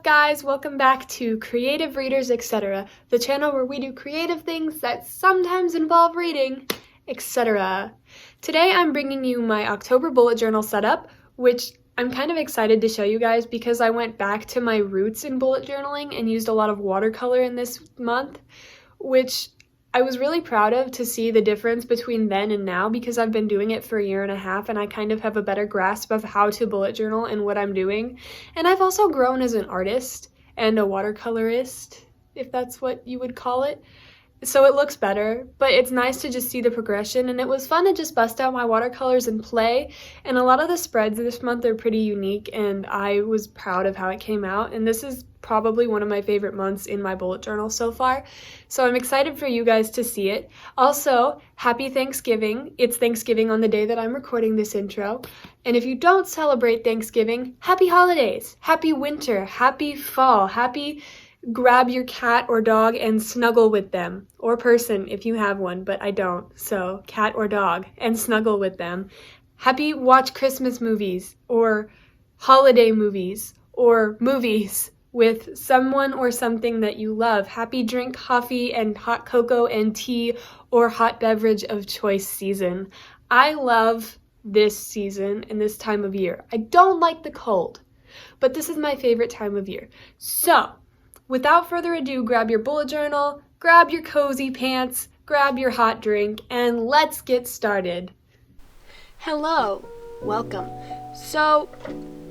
guys? Welcome back to Creative Readers, etc., the channel where we do creative things that sometimes involve reading, etc. Today I'm bringing you my October bullet journal setup, which I'm kind of excited to show you guys because I went back to my roots in bullet journaling and used a lot of watercolor in this month, which I was really proud of to see the difference between then and now because I've been doing it for a year and a half and I kind of have a better grasp of how to bullet journal and what I'm doing. And I've also grown as an artist and a watercolorist, if that's what you would call it. So it looks better, but it's nice to just see the progression, and it was fun to just bust out my watercolors and play, and a lot of the spreads this month are pretty unique, and I was proud of how it came out, and this is probably one of my favorite months in my bullet journal so far, so I'm excited for you guys to see it. Also, happy Thanksgiving. It's Thanksgiving on the day that I'm recording this intro, and if you don't celebrate Thanksgiving, happy holidays, happy winter, happy fall, happy grab your cat or dog and snuggle with them, or person if you have one, but I don't, so cat or dog, and snuggle with them. Happy watch Christmas movies, or holiday movies, or movies with someone or something that you love. Happy drink coffee and hot cocoa and tea or hot beverage of choice season. I love this season and this time of year. I don't like the cold, but this is my favorite time of year. So, without further ado, grab your bullet journal, grab your cozy pants, grab your hot drink, and let's get started. Hello, welcome. So,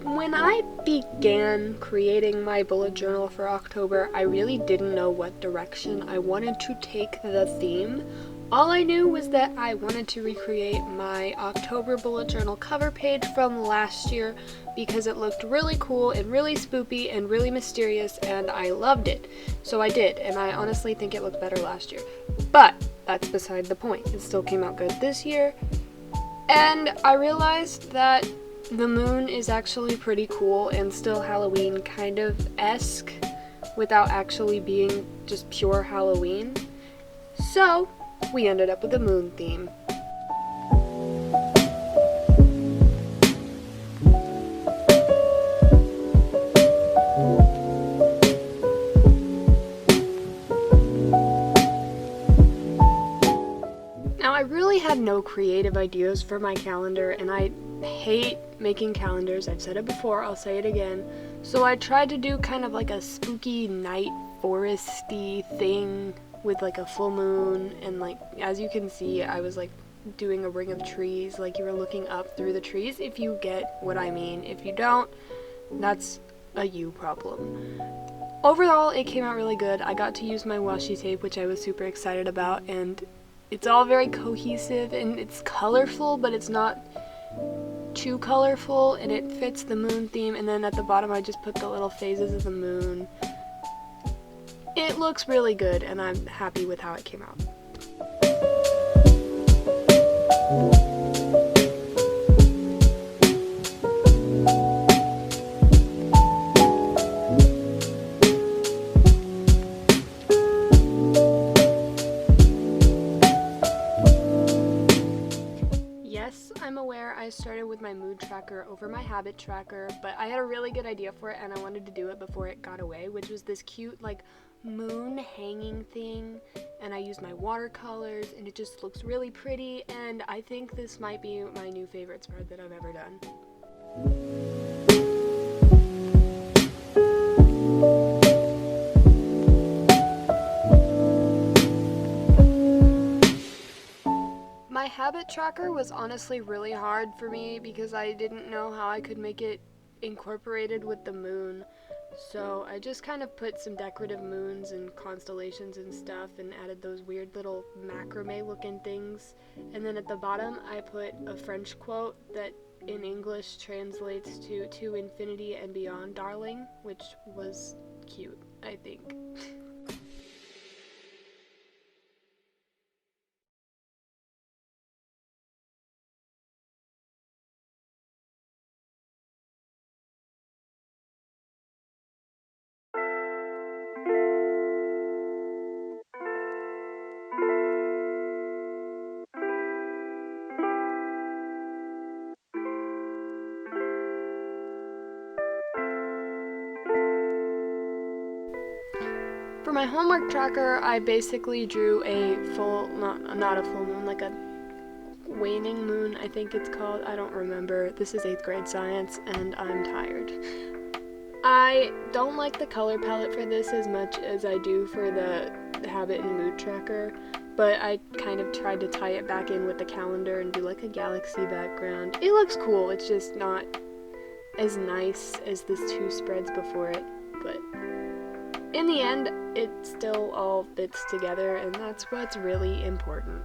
when I began creating my bullet journal for October, I really didn't know what direction I wanted to take the theme. All I knew was that I wanted to recreate my October bullet journal cover page from last year because it looked really cool and really spoopy and really mysterious, and I loved it. So I did, and I honestly think it looked better last year. But that's beside the point. It still came out good this year, and I realized that the moon is actually pretty cool and still Halloween kind of esque without actually being just pure Halloween. So we ended up with a moon theme. Now, I really had no creative ideas for my calendar, and I hate making calendars. I've said it before, I'll say it again. So I tried to do kind of like a spooky night foresty thing with like a full moon, and like as you can see, I was like doing a ring of trees, like you were looking up through the trees, if you get what I mean. If you don't, that's a you problem. Overall, it came out really good. I got to use my washi tape, which I was super excited about, and it's all very cohesive and it's colorful, but it's not too colorful, and it fits the moon theme. And then at the bottom I just put the little phases of the moon. It looks really good, and I'm happy with how it came out. Yes, I'm aware I started with my mood tracker over my habit tracker, but I had a really good idea for it and I wanted to do it before it got away, which was this cute like moon hanging thing, and I used my watercolors and it just looks really pretty, and I think this might be my new favorite spread that I've ever done. My habit tracker was honestly really hard for me because I didn't know how I could make it incorporated with the moon. So I just kind of put some decorative moons and constellations and stuff and added those weird little macrame looking things. And then at the bottom I put a French quote that in English translates to infinity and beyond, darling, which was cute, I think. For my homework tracker, I basically drew a full, not a full moon, like a waning moon, I think it's called. I don't remember. This is 8th grade science, and I'm tired. I don't like the color palette for this as much as I do for the habit and mood tracker, but I kind of tried to tie it back in with the calendar and do like a galaxy background. It looks cool, it's just not as nice as the 2 spreads before it, but in the end, it still all fits together, and that's what's really important.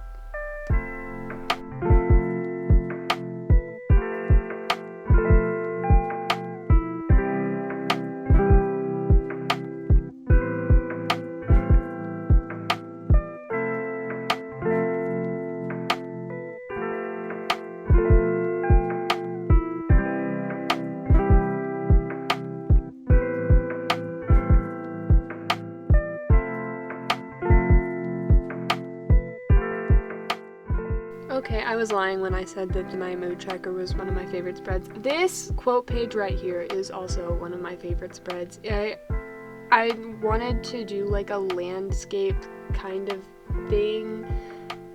Okay, I was lying when I said that my mood tracker was one of my favorite spreads. This quote page right here is also one of my favorite spreads. I wanted to do like a landscape kind of thing,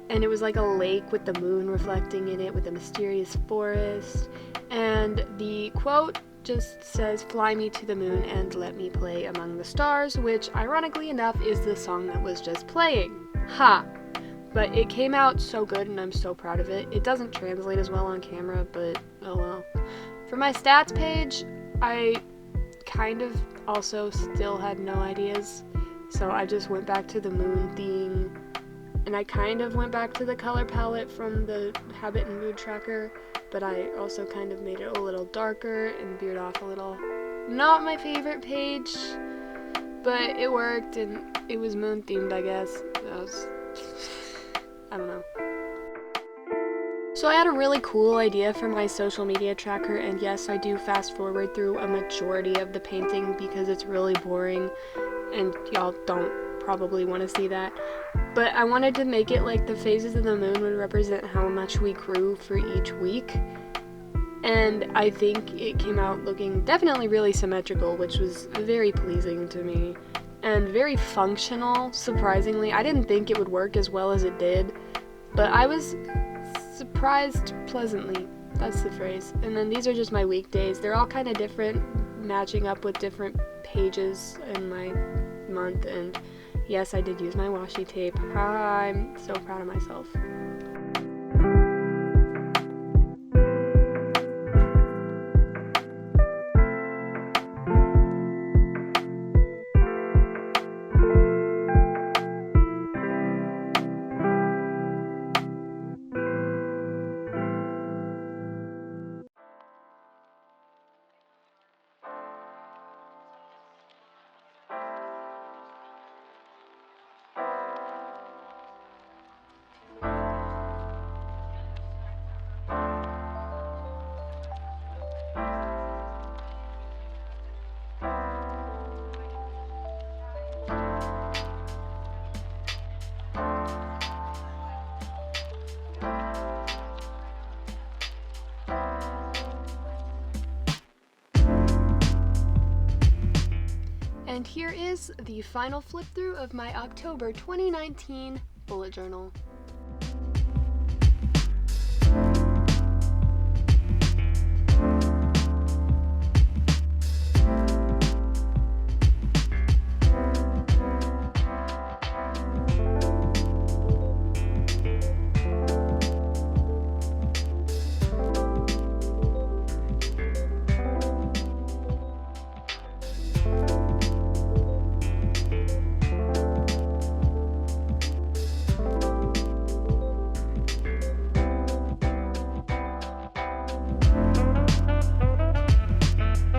and it was like a lake with the moon reflecting in it with a mysterious forest, and the quote just says, "Fly me to the moon and let me play among the stars," which ironically enough is the song that was just playing. Ha! But it came out so good, and I'm so proud of it. It doesn't translate as well on camera, but oh well. For my stats page, I kind of also still had no ideas, so I just went back to the moon theme, and I kind of went back to the color palette from the habit and mood tracker, but I also kind of made it a little darker and veered off a little. Not my favorite page, but it worked, and it was moon themed, I guess. I don't know. So I had a really cool idea for my social media tracker, and yes, I do fast forward through a majority of the painting because it's really boring, and y'all don't probably want to see that. But I wanted to make it like the phases of the moon would represent how much we grew for each week, and I think it came out looking definitely really symmetrical, which was very pleasing to me. And very functional, surprisingly. I didn't think it would work as well as it did, but I was surprised pleasantly. That's the phrase. And then these are just my weekdays. They're all kind of different, matching up with different pages in my month, and yes, I did use my washi tape. I'm so proud of myself. And here is the final flip through of my October 2019 bullet journal.